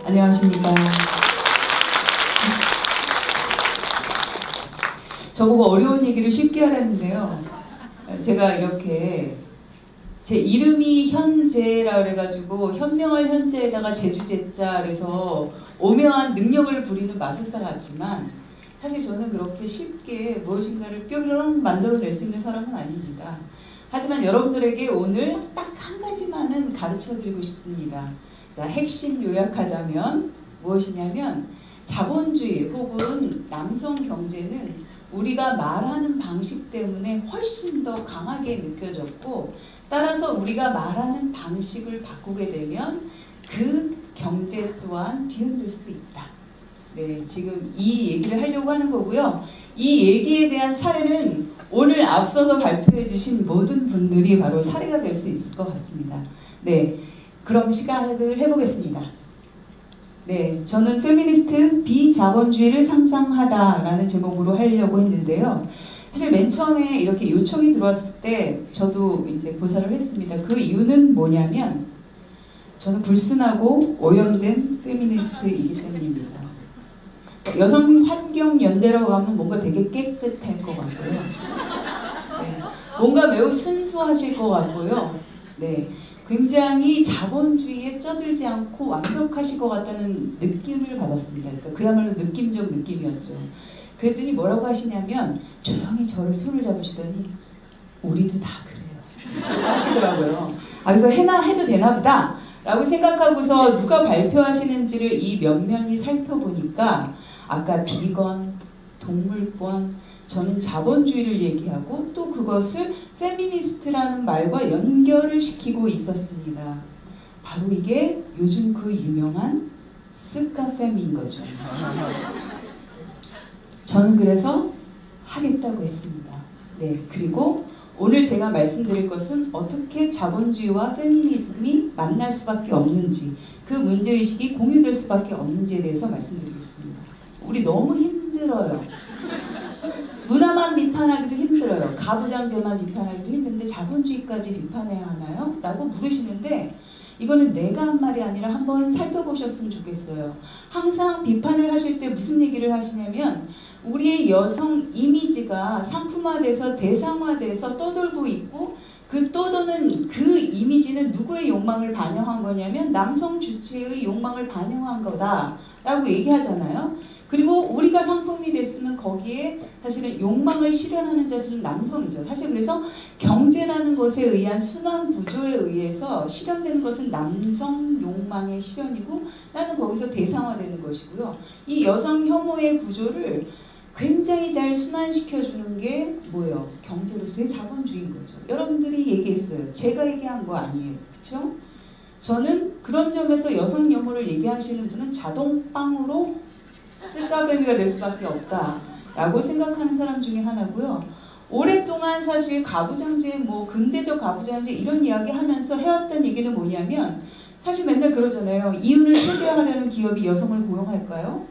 안녕하십니까. 저보고 어려운 얘기를 쉽게 하라는데요. 제가 이렇게 제 이름이 현재라 그래가지고 현명할 현재에다가 제주제자 그래서 오묘한 능력을 부리는 마술사 같지만 사실 저는 그렇게 쉽게 무엇인가를 뾰로롱 만들어낼 수 있는 사람은 아닙니다. 하지만 여러분들에게 오늘 딱 한 가지만은 가르쳐드리고 싶습니다. 자, 핵심 요약하자면 무엇이냐면 자본주의 혹은 남성 경제는 우리가 말하는 방식 때문에 훨씬 더 강하게 느껴졌고 따라서 우리가 말하는 방식을 바꾸게 되면 그 경제 또한 뒤흔들 수 있다. 네, 지금 이 얘기를 하려고 하는 거고요. 이 얘기에 대한 사례는 오늘 앞서서 발표해 주신 모든 분들이 바로 사례가 될 수 있을 것 같습니다. 네, 그럼 시작을 해보겠습니다. 네, 저는 페미니스트 비자본주의를 상상하다라는 제목으로 하려고 했는데요. 사실 맨 처음에 이렇게 요청이 들어왔을 때 저도 이제 고사를 했습니다. 그 이유는 뭐냐면 저는 불순하고 오염된 페미니스트이기 때문입니다. 여성 환경 연대라고 하면 뭔가 되게 깨끗할 것 같고요. 네, 뭔가 매우 순수하실 것 같고요. 네, 굉장히 자본주의에 쩌들지 않고 완벽하실 것 같다는 느낌을 받았습니다. 그러니까 그야말로 느낌적 느낌이었죠. 그랬더니 뭐라고 하시냐면 조용히 저를 손을 잡으시더니 우리도 다 그래요 하시더라고요. 그래서 해도 되나 보다 라고 생각하고서 누가 발표하시는지를 이 면면히 살펴보니까 아까 비건, 동물권, 저는 자본주의를 얘기하고 또 그것을 페미니스트라는 말과 연결을 시키고 있었습니다. 바로 이게 요즘 그 유명한 스카페미인 거죠. 저는 그래서 하겠다고 했습니다. 네, 그리고 오늘 제가 말씀드릴 것은 어떻게 자본주의와 페미니즘이 만날 수밖에 없는지 그 문제의식이 공유될 수밖에 없는지에 대해서 말씀드리겠습니다. 우리 너무 힘들어요. 문화만 비판하기도 힘들어요. 가부장제만 비판하기도 힘든데 자본주의까지 비판해야 하나요? 라고 물으시는데 이거는 내가 한 말이 아니라 한번 살펴보셨으면 좋겠어요. 항상 비판을 하실 때 무슨 얘기를 하시냐면 우리의 여성 이미지가 상품화돼서 대상화돼서 떠돌고 있고 그 떠도는 그 이미지는 누구의 욕망을 반영한 거냐면 남성 주체의 욕망을 반영한 거다 라고 얘기하잖아요. 그리고 우리가 상품이 됐으면 거기에 사실은 욕망을 실현하는 자는 남성이죠. 사실 그래서 경제라는 것에 의한 순환 구조에 의해서 실현되는 것은 남성 욕망의 실현이고 나는 거기서 대상화되는 것이고요. 이 여성 혐오의 구조를 굉장히 잘 순환시켜주는 게 뭐예요? 경제로서의 자본주의인 거죠. 여러분들이 얘기했어요. 제가 얘기한 거 아니에요. 그렇죠? 저는 그런 점에서 여성 혐오를 얘기하시는 분은 자동빵으로 스카페미가 될 수밖에 없다라고 생각하는 사람 중에 하나고요. 오랫동안 사실 가부장제, 뭐 근대적 가부장제 이런 이야기 하면서 해왔던 얘기는 뭐냐면 사실 맨날 그러잖아요. 이윤을 최대화하려는 기업이 여성을 고용할까요?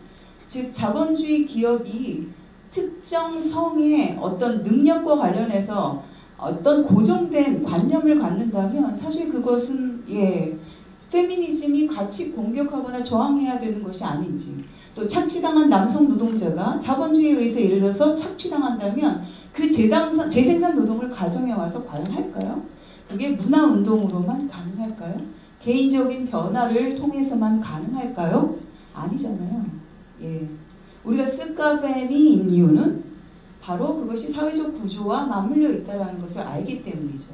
즉 자본주의 기업이 특정 성의 어떤 능력과 관련해서 어떤 고정된 관념을 갖는다면 사실 그것은 페미니즘이 같이 공격하거나 저항해야 되는 것이 아닌지 또 착취당한 남성 노동자가 자본주의에 의해서 예를 들어서 착취당한다면 그 재생산 노동을 가정에 와서 과연 할까요? 그게 문화운동으로만 가능할까요? 개인적인 변화를 통해서만 가능할까요? 아니잖아요. 예. 우리가 스카페미인 이유는 바로 그것이 사회적 구조와 맞물려 있다는 것을 알기 때문이죠.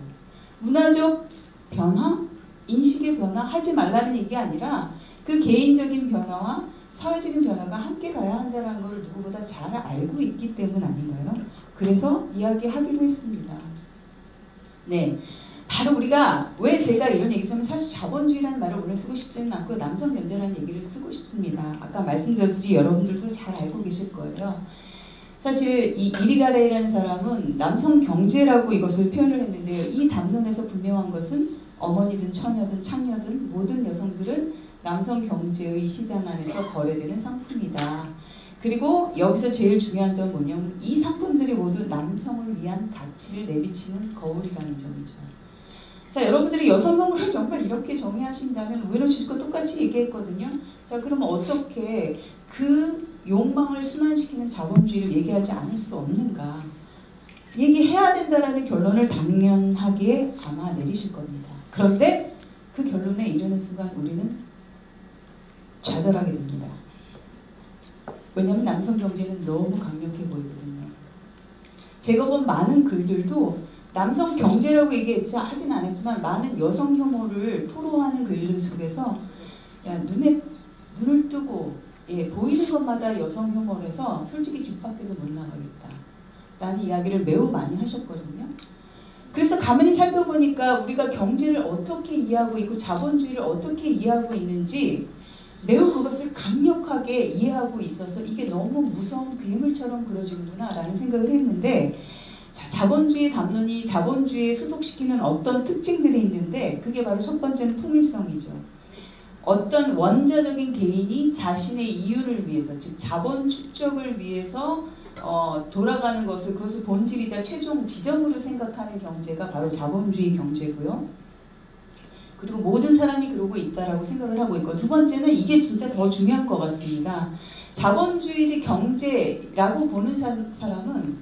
문화적 변화, 인식의 변화 하지 말라는 얘기 아니라 그 개인적인 변화와 사회적인 변화가 함께 가야 한다는 걸 누구보다 잘 알고 있기 때문 아닌가요? 그래서 이야기하기로 했습니다. 네, 바로 우리가 왜 제가 이런 얘기 쓰면 사실 자본주의라는 말을 오늘 쓰고 싶지는 않고 남성 견제라는 얘기를 쓰고 싶습니다. 아까 말씀드렸듯이 여러분들도 잘 알고 계실 거예요. 사실 이 이리가레이라는 사람은 남성 경제라고 이것을 표현을 했는데요. 이 담론에서 분명한 것은 어머니든 처녀든 창녀든 모든 여성들은 남성 경제의 시장 안에서 거래되는 상품이다. 그리고 여기서 제일 중요한 점은 뭐냐면 이 상품들이 모두 남성을 위한 가치를 내비치는 거울이라는 점이죠. 자, 여러분들이 여성 혐오를 정말 이렇게 정의하신다면 우에노시스과 똑같이 얘기했거든요. 자, 그러면 어떻게 그 욕망을 순환시키는 자본주의를 얘기하지 않을 수 없는가? 얘기해야 된다라는 결론을 당연하게 아마 내리실 겁니다. 그런데 그 결론에 이르는 순간 우리는 좌절하게 됩니다. 왜냐하면 남성 경제는 너무 강력해 보이거든요. 제가 본 많은 글들도 남성 경제라고 하진 않았지만 많은 여성 혐오를 토로하는 글들 속에서 야, 눈을 뜨고 보이는 것마다 여성 혐오를 해서 솔직히 집 밖에도 못 나가겠다 라는 이야기를 매우 많이 하셨거든요. 그래서 가만히 살펴보니까 우리가 경제를 어떻게 이해하고 있고 자본주의를 어떻게 이해하고 있는지 매우 그것을 강력하게 이해하고 있어서 이게 너무 무서운 괴물처럼 그려지는구나 라는 생각을 했는데, 자, 자본주의 담론이 자본주의에 소속시키는 어떤 특징들이 있는데 그게 바로 첫 번째는 통일성이죠. 어떤 원자적인 개인이 자신의 이윤을 위해서, 즉 자본 축적을 위해서 돌아가는 것을, 그것을 본질이자 최종 지점으로 생각하는 경제가 바로 자본주의 경제고요. 그리고 모든 사람이 그러고 있다라고 생각을 하고 있고, 두 번째는 이게 진짜 더 중요한 것 같습니다. 자본주의 경제라고 보는 사람은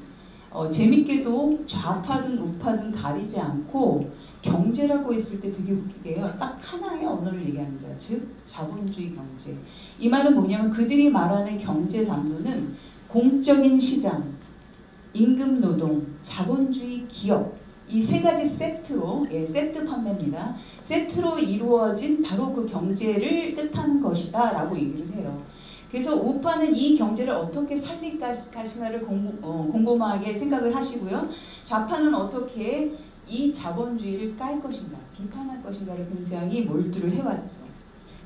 재밌게도 좌파든 우파든 가리지 않고 경제라고 했을 때 되게 웃기게요. 딱 하나의 언어를 얘기합니다. 즉 자본주의 경제. 이 말은 뭐냐면 그들이 말하는 경제 담론은 공적인 시장, 임금노동, 자본주의 기업, 이 세 가지 세트로, 세트 판매입니다. 세트로 이루어진 바로 그 경제를 뜻하는 것이다 라고 얘기를 해요. 그래서 우파는 이 경제를 어떻게 살릴 것인가를 곰곰하게 생각을 하시고요. 좌파는 어떻게 이 자본주의를 깔 것인가, 비판할 것인가를 굉장히 몰두를 해왔죠.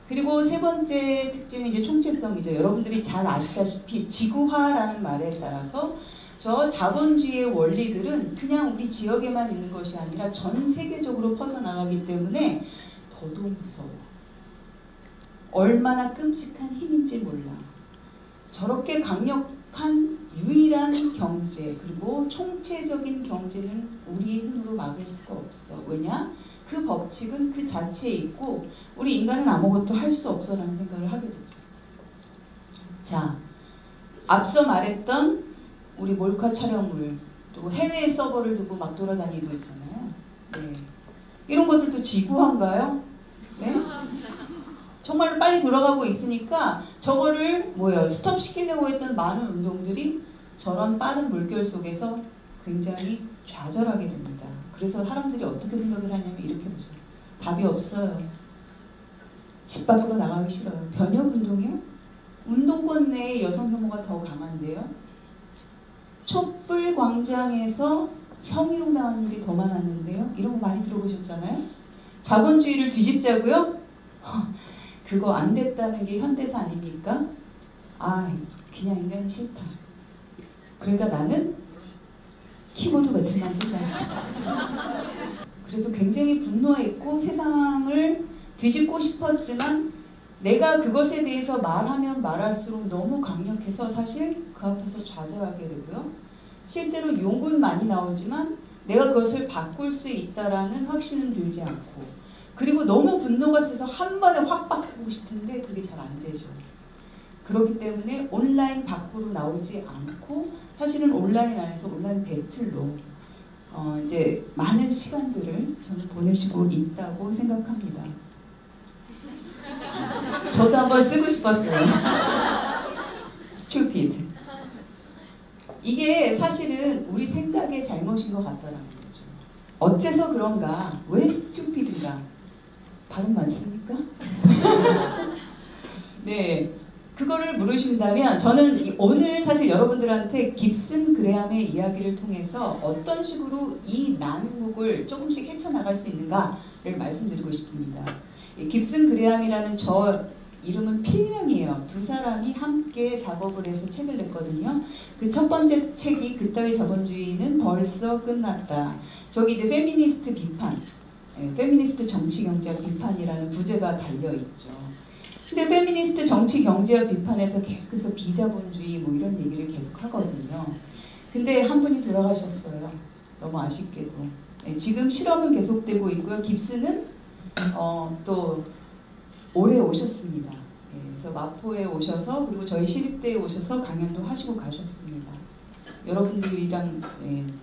그리고 세 번째 특징은 이제 총체성이죠. 여러분들이 잘 아시다시피 지구화라는 말에 따라서 저 자본주의의 원리들은 그냥 우리 지역에만 있는 것이 아니라 전 세계적으로 퍼져나가기 때문에 더더욱 무서워. 얼마나 끔찍한 힘인지 몰라. 저렇게 강력한 유일한 경제, 그리고 총체적인 경제는 우리의 힘으로 막을 수가 없어. 왜냐? 그 법칙은 그 자체에 있고 우리 인간은 아무것도 할 수 없어 라는 생각을 하게 되죠. 자, 앞서 말했던 우리 몰카 촬영물, 또 해외 서버를 두고 막 돌아다니고 있잖아요. 네. 이런 것들도 지구화인가요? 네? 정말로 빨리 돌아가고 있으니까 저거를 스톱시키려고 했던 많은 운동들이 저런 빠른 물결 속에서 굉장히 좌절하게 됩니다. 그래서 사람들이 어떻게 생각을 하냐면 이렇게 보죠. 답이 없어요. 집 밖으로 나가기 싫어요. 변혁운동이요? 운동권 내에 여성 혐오가 더 강한데요. 촛불 광장에서 성희롱 당하는 일이 더 많았는데요. 이런 거 많이 들어보셨잖아요. 자본주의를 뒤집자고요? 그거 안 됐다는 게 현대사 아닙니까? 아, 그냥 인간이 싫다. 그러니까 나는 키보드 버튼만 뜬다. 그래서 굉장히 분노했고 세상을 뒤집고 싶었지만 내가 그것에 대해서 말하면 말할수록 너무 강력해서 사실 그 앞에서 좌절하게 되고요. 실제로 욕은 많이 나오지만 내가 그것을 바꿀 수 있다라는 확신은 들지 않고, 그리고 너무 분노가 세서 한 번에 확 바꾸고 싶은데 그게 잘 안 되죠. 그렇기 때문에 온라인 밖으로 나오지 않고 사실은 온라인 안에서 온라인 배틀로 이제 많은 시간들을 저는 보내시고 있다고 생각합니다. 저도 한번 쓰고 싶었어요. stupid. 이게 사실은 우리 생각의 잘못인 것 같다는 거죠. 어째서 그런가? 왜 stupid인가? 발음 맞습니까? 네, 그거를 물으신다면 저는 오늘 사실 여러분들한테 깁슨 그레함의 이야기를 통해서 어떤 식으로 이 난국을 조금씩 헤쳐나갈 수 있는가를 말씀드리고 싶습니다. 깁슨 그레함이라는 저 이름은 필명이에요. 두 사람이 함께 작업을 해서 책을 냈거든요. 그 첫 번째 책이 그따위 자본주의는 벌써 끝났다. 저기 이제 페미니스트 비판, 페미니스트 정치 경제학 비판이라는 부제가 달려 있죠. 근데 페미니스트 정치 경제학 비판에서 계속해서 비자본주의 뭐 이런 얘기를 계속 하거든요. 근데 한 분이 돌아가셨어요. 너무 아쉽게도. 네, 지금 실험은 계속되고 있고요. 깁스는 또 올해 오셨습니다. 네, 그래서 마포에 오셔서 그리고 저희 시립대에 오셔서 강연도 하시고 가셨습니다. 여러분들이랑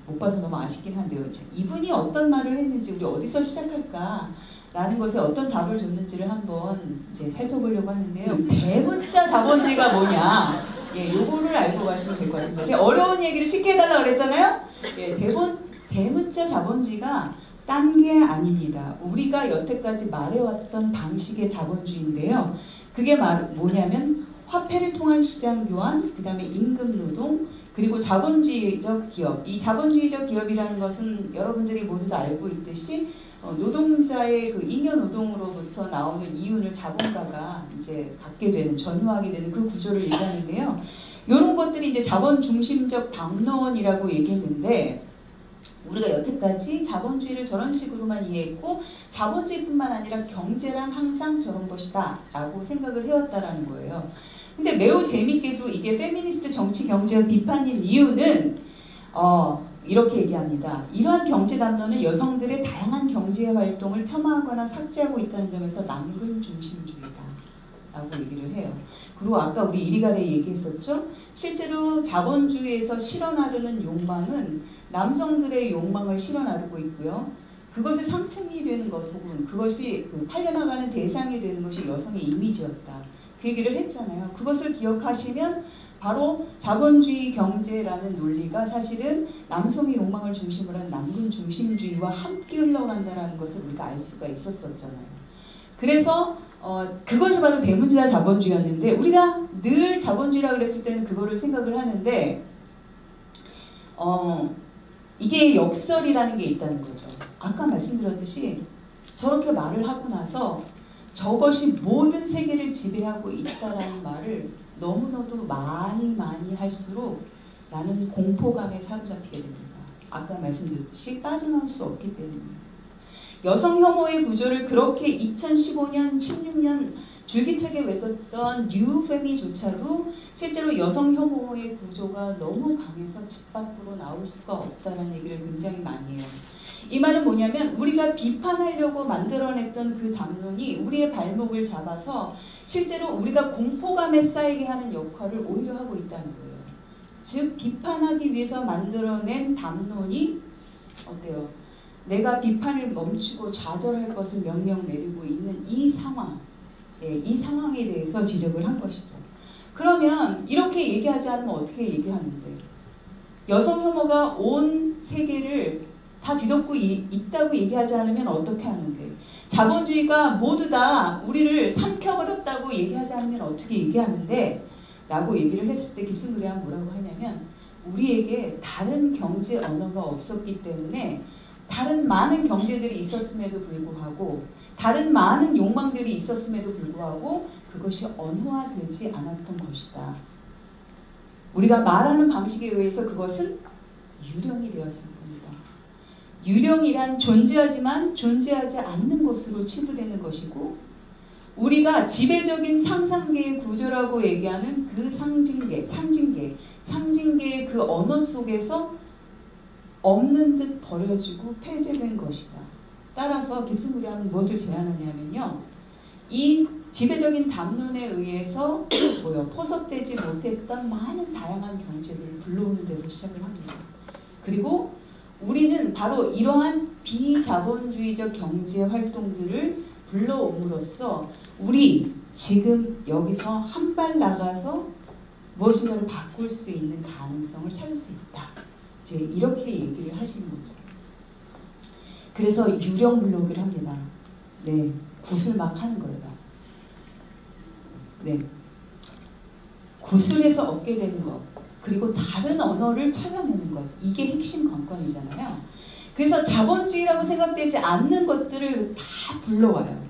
못 봐서 너무 아쉽긴 한데요. 이분이 어떤 말을 했는지 우리 어디서 시작할까? 라는 것에 어떤 답을 줬는지를 한번 이제 살펴보려고 하는데요. 대문자 자본주의가 뭐냐? 예, 요거를 알고 가시면 될 것 같습니다. 제가 어려운 얘기를 쉽게 해달라고 그랬잖아요? 예, 대문자 자본주의가 딴 게 아닙니다. 우리가 여태까지 말해왔던 방식의 자본주의인데요. 그게 뭐냐면 화폐를 통한 시장 교환, 그 다음에 임금 노동, 그리고 자본주의적 기업. 이 자본주의적 기업이라는 것은 여러분들이 모두 다 알고 있듯이 노동자의 그 잉여 노동으로부터 나오는 이윤을 자본가가 이제 갖게 되는, 전유하게 되는 그 구조를 얘기하는데요. 이런 것들이 이제 자본 중심적 담론이라고 얘기했는데, 우리가 여태까지 자본주의를 저런 식으로만 이해했고, 자본주의뿐만 아니라 경제란 항상 저런 것이다 라고 생각을 해왔다라는 거예요. 근데 매우 재밌게도 이게 페미니스트 정치 경제학 비판인 이유는 이렇게 얘기합니다. 이러한 경제 담론은 여성들의 다양한 경제 활동을 폄하하거나 삭제하고 있다는 점에서 남근 중심주의다 라고 얘기를 해요. 그리고 아까 우리 이리가래 얘기했었죠. 실제로 자본주의에서 실현하려는 욕망은 남성들의 욕망을 실현하고 있고요. 그것의 상품이 되는 것 혹은 그것이 팔려나가는 대상이 되는 것이 여성의 이미지였다. 그 얘기를 했잖아요. 그것을 기억하시면 바로 자본주의 경제라는 논리가 사실은 남성의 욕망을 중심으로 한 남근 중심주의와 함께 흘러간다는 것을 우리가 알 수가 있었잖아요. 그래서 그것이 바로 대문자 자본주의였는데, 우리가 늘 자본주의라고 그랬을 때는 그거를 생각을 하는데 이게 역설이라는 게 있다는 거죠. 아까 말씀드렸듯이 저렇게 말을 하고 나서 저것이 모든 세계를 지배하고 있다라는 말을 너무나도 많이 할수록 나는 공포감에 사로잡히게 됩니다. 아까 말씀드렸듯이 빠져나올 수 없기 때문입니다. 여성 혐오의 구조를 그렇게 2015년, 16년 줄기차게 외웠던 뉴페미조차도 실제로 여성 혐오의 구조가 너무 강해서 집 밖으로 나올 수가 없다는 얘기를 굉장히 많이 해요. 이 말은 뭐냐면 우리가 비판하려고 만들어냈던 그 담론이 우리의 발목을 잡아서 실제로 우리가 공포감에 쌓이게 하는 역할을 오히려 하고 있다는 거예요. 즉 비판하기 위해서 만들어낸 담론이 어때요? 내가 비판을 멈추고 좌절할 것을 명령 내리고 있는 이 상황, 이 상황에 대해서 지적을 한 것이죠. 그러면 이렇게 얘기하지 않으면 어떻게 얘기하는데? 여성 혐오가 온 세계를 다 뒤덮고 있다고 얘기하지 않으면 어떻게 하는데? 자본주의가 모두 다 우리를 삼켜버렸다고 얘기하지 않으면 어떻게 얘기하는데? 라고 얘기를 했을 때 깁슨 그레이엄은 뭐라고 하냐면 우리에게 다른 경제 언어가 없었기 때문에 다른 많은 경제들이 있었음에도 불구하고 다른 많은 욕망들이 있었음에도 불구하고 그것이 언어화되지 않았던 것이다. 우리가 말하는 방식에 의해서 그것은 유령이 되었을 겁니다. 유령이란 존재하지만 존재하지 않는 것으로 치부되는 것이고 우리가 지배적인 상상계의 구조라고 얘기하는 그 상징계의 그 언어 속에서 없는 듯 버려지고 폐쇄된 것이다. 따라서 깁슨 그레이엄은 무엇을 제안하냐면요. 이 지배적인 담론에 의해서 포섭되지 못했던 많은 다양한 경제들을 불러오는 데서 시작을 합니다. 그리고 우리는 바로 이러한 비자본주의적 경제 활동들을 불러옴으로써 우리 지금 여기서 한 발 나가서 무엇인가를 바꿀 수 있는 가능성을 찾을 수 있다. 이제 이렇게 얘기를 하시는 거죠. 그래서 유령 블록을 합니다. 네, 구슬 막 하는 거예요. 네, 구슬에서 얻게 되는 것, 그리고 다른 언어를 찾아내는 것, 이게 핵심 관건이잖아요. 그래서 자본주의라고 생각되지 않는 것들을 다 불러와요.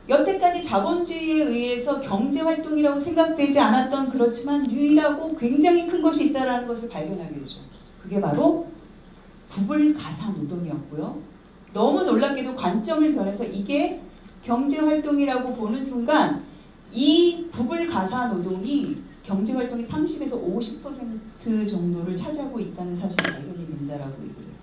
여태까지 자본주의에 의해서 경제활동이라고 생각되지 않았던 그렇지만 유일하고 굉장히 큰 것이 있다는 것을 발견하게 되죠. 그게 바로 부불가사노동이었고요. 너무 놀랍게도 관점을 변해서 이게 경제활동이라고 보는 순간 이 부불 가사 노동이 경제활동의 30에서 50% 정도를 차지하고 있다는 사실이 발견이 된다라고 얘기해요.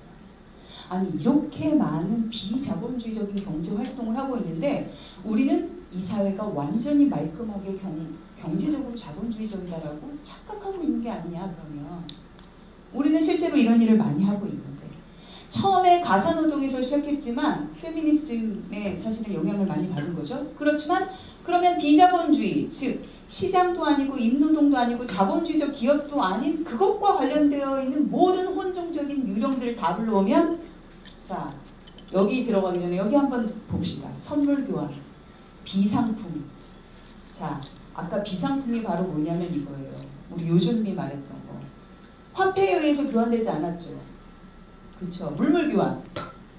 아니 이렇게 많은 비자본주의적인 경제활동을 하고 있는데 우리는 이 사회가 완전히 말끔하게 경제적으로 자본주의적이다라고 착각하고 있는 게 아니냐 그러면 우리는 실제로 이런 일을 많이 하고 있는데 처음에 가사노동에서 시작했지만 페미니즘에 사실은 영향을 많이 받은 거죠. 그렇지만 그러면 비자본주의, 즉 시장도 아니고 임노동도 아니고 자본주의적 기업도 아닌 그것과 관련되어 있는 모든 혼종적인 유령들을 다 불러오면 자 여기 들어가기 전에 여기 한번 봅시다. 선물교환, 비상품. 자 아까 비상품이 바로 뭐냐면 이거예요. 우리 요즘이 말했던 거. 화폐에 의해서 교환되지 않았죠. 그렇죠. 물물교환.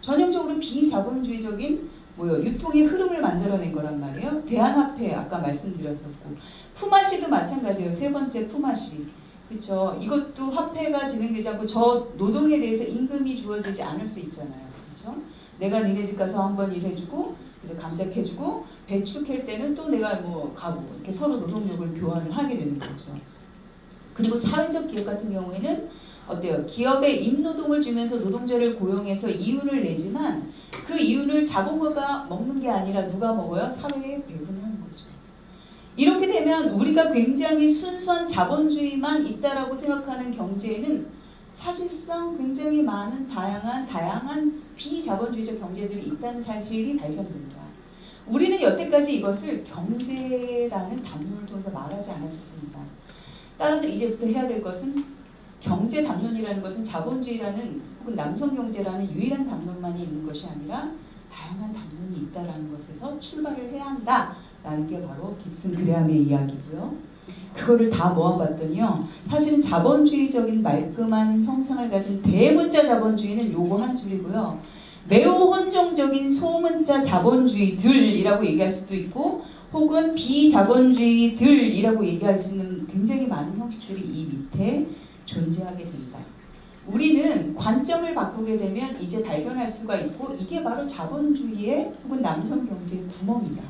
전형적으로 비자본주의적인 유통의 흐름을 만들어낸 거란 말이에요. 대한화폐 아까 말씀드렸었고 푸마시도 마찬가지예요. 세 번째 푸마시. 그렇죠. 이것도 화폐가 진행되지 않고 저 노동에 대해서 임금이 주어지지 않을 수 있잖아요. 그렇죠. 내가 니네 집 가서 한번 일해주고 그래서 감작해주고 배추 캘 때는 또 내가 가고 이렇게 서로 노동력을 교환을 하게 되는 거죠. 그리고 사회적 기업 같은 경우에는 어때요? 기업에 임노동을 주면서 노동자를 고용해서 이윤을 내지만 그 이윤을 자본가가 먹는 게 아니라 누가 먹어요? 사회에 배분하는 거죠. 이렇게 되면 우리가 굉장히 순수한 자본주의만 있다라고 생각하는 경제에는 사실상 굉장히 많은 다양한 비자본주의적 경제들이 있다는 사실이 발견됩니다. 우리는 여태까지 이것을 경제라는 담론을 통해서 말하지 않았을 뿐이다. 따라서 이제부터 해야 될 것은 경제 담론이라는 것은 자본주의라는 혹은 남성경제라는 유일한 담론만이 있는 것이 아니라 다양한 담론이 있다는 것에서 출발을 해야 한다라는 게 바로 깁슨 그레함의 이야기고요. 그거를 다 모아봤더니요. 사실은 자본주의적인 말끔한 형상을 가진 대문자 자본주의는 요거 한 줄이고요. 매우 혼종적인 소문자 자본주의들이라고 얘기할 수도 있고 혹은 비자본주의들이라고 얘기할 수 있는 굉장히 많은 형식들이 이 밑에 존재하게 된다. 우리는 관점을 바꾸게 되면 이제 발견할 수가 있고 이게 바로 자본주의의 혹은 남성경제의 구멍이다.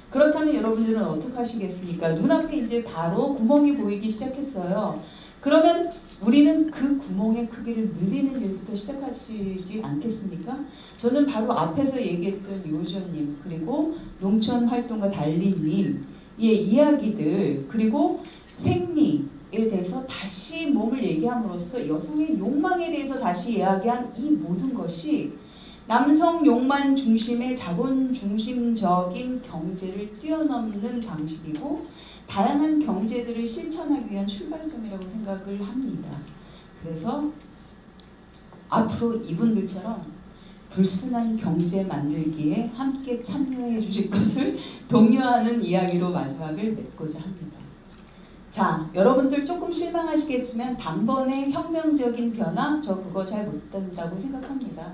그렇다면 여러분들은 어떻게 하시겠습니까? 눈앞에 이제 바로 구멍이 보이기 시작했어요. 그러면 우리는 그 구멍의 크기를 늘리는 일부터 시작하시지 않겠습니까? 저는 바로 앞에서 얘기했던 요조님 그리고 농촌활동가 달리님의 이야기들 그리고 생리에 대해서 다시 몸을 얘기함으로써 여성의 욕망에 대해서 다시 이야기한 이 모든 것이 남성 욕망 중심의 자본 중심적인 경제를 뛰어넘는 방식이고 다양한 경제들을 실천하기 위한 출발점이라고 생각을 합니다. 그래서 앞으로 이분들처럼 불순한 경제 만들기에 함께 참여해 주실 것을 독려하는 이야기로 마지막을 맺고자 합니다. 자, 여러분들 조금 실망하시겠지만 단번에 혁명적인 변화 저 그거 잘 못한다고 생각합니다.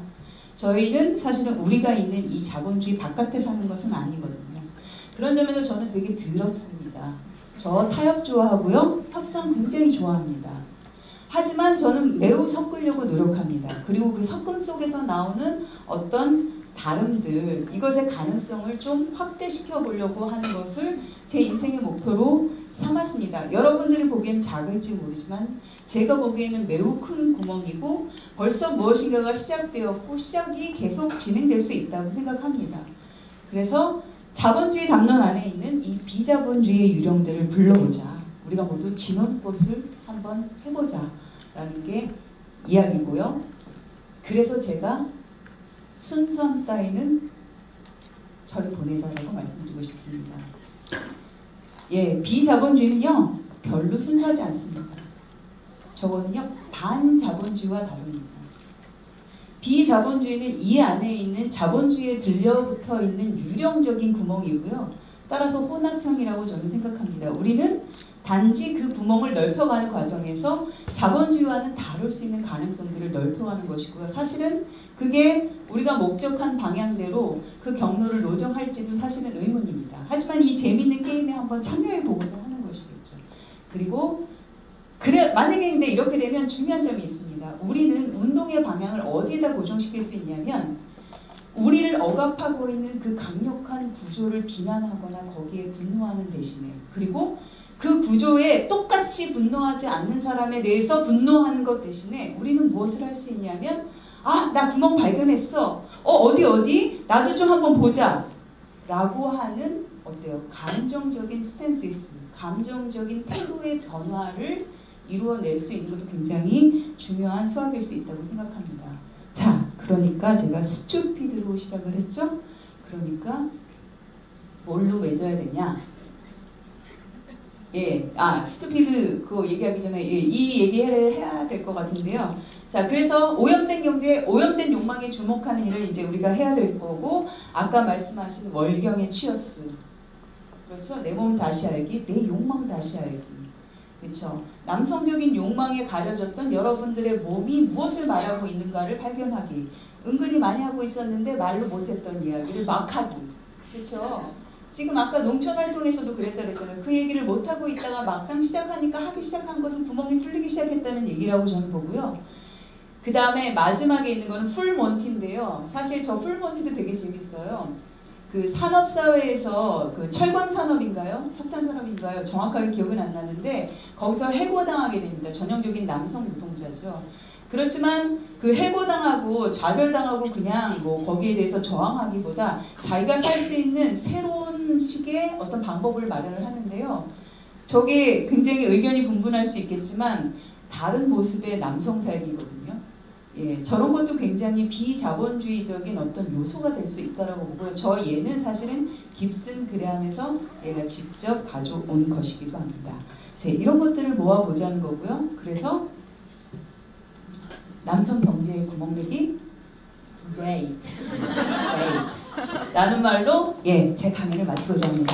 저희는 사실은 우리가 있는 이 자본주의 바깥에 사는 것은 아니거든요. 그런 점에서 저는 되게 더럽습니다. 저 타협 좋아하고요. 협상 굉장히 좋아합니다. 하지만 저는 매우 섞으려고 노력합니다. 그리고 그 섞음 속에서 나오는 어떤 다름들, 이것의 가능성을 좀 확대시켜 보려고 하는 것을 제 인생의 목표로 삼았습니다. 여러분들이 보기엔 작을지 모르지만 제가 보기에는 매우 큰 구멍이고 벌써 무엇인가가 시작되었고 시작이 계속 진행될 수 있다고 생각합니다. 그래서 자본주의 담론 안에 있는 이 비자본주의의 유령들을 불러보자. 우리가 모두 진원꽃을 한번 해보자 라는 게 이야기고요. 그래서 제가 순수함 따위는 저를 보내자라고 말씀드리고 싶습니다. 예, 비자본주의는요 별로 순수하지 않습니다. 저거는요 반자본주의와 다릅니다. 비자본주의는 이 안에 있는 자본주의에 들려붙어 있는 유령적인 구멍이고요. 따라서 혼합형이라고 저는 생각합니다. 우리는 단지 그 구멍을 넓혀가는 과정에서 자본주의와는 다룰 수 있는 가능성들을 넓혀가는 것이고요. 사실은 그게 우리가 목적한 방향대로 그 경로를 노정할지도 사실은 의문입니다. 하지만 이 재미있는 게임에 한번 참여해보고자 하는 것이겠죠. 그리고 만약에 근데 이렇게 되면 중요한 점이 있습니다. 우리는 운동의 방향을 어디에다 고정시킬 수 있냐면 우리를 억압하고 있는 그 강력한 구조를 비난하거나 거기에 분노하는 대신에, 그리고 그 구조에 똑같이 분노하지 않는 사람에 대해서 분노하는 것 대신에 우리는 무엇을 할 수 있냐면, 아, 나 구멍 발견했어. 어디? 나도 좀 한번 보자. 라고 하는, 어때요? 감정적인 스탠스, 감정적인 태도의 변화를 이루어낼 수 있는 것도 굉장히 중요한 수학일 수 있다고 생각합니다. 자, 그러니까 제가 스튜피드로 시작을 했죠? 그러니까 뭘로 맺어야 되냐? 스튜피드 그거 얘기하기 전에 이 얘기를 해야 될 것 같은데요. 자, 그래서 오염된 경제, 오염된 욕망에 주목하는 일을 이제 우리가 해야 될 거고, 아까 말씀하신 월경의 취어스, 그렇죠? 내 몸 다시 알기, 내 욕망 다시 알기, 그렇죠? 남성적인 욕망에 가려졌던 여러분들의 몸이 무엇을 말하고 있는가를 발견하기, 은근히 많이 하고 있었는데 말로 못했던 이야기를 막 하기, 그렇죠? 지금 아까 농촌활동에서도 그랬다 그랬잖아요. 그 얘기를 못하고 있다가 막상 시작하니까 하기 시작한 것은 구멍이 뚫리기 시작했다는 얘기라고 저는 보고요. 그 다음에 마지막에 있는 거는 풀몬티인데요. 사실 저 풀몬티도 되게 재밌어요. 그 산업사회에서 그 철광산업인가요? 석탄산업인가요? 정확하게 기억은 안 나는데 거기서 해고당하게 됩니다. 전형적인 남성 노동자죠. 그렇지만 그 해고당하고 좌절당하고 그냥 뭐 거기에 대해서 저항하기보다 자기가 살 수 있는 새로운 식의 어떤 방법을 마련을 하는데요. 저게 굉장히 의견이 분분할 수 있겠지만 다른 모습의 남성 살기거든요. 예, 저런 것도 굉장히 비자본주의적인 어떤 요소가 될 수 있다라고 보고요. 저 얘는 사실은 깁슨 그레함에서 얘가 직접 가져온 것이기도 합니다. 자, 이런 것들을 모아보자는 거고요. 그래서 남성 경제의 구멍내기 great 라는 말로 제 강의를 마치고자 합니다.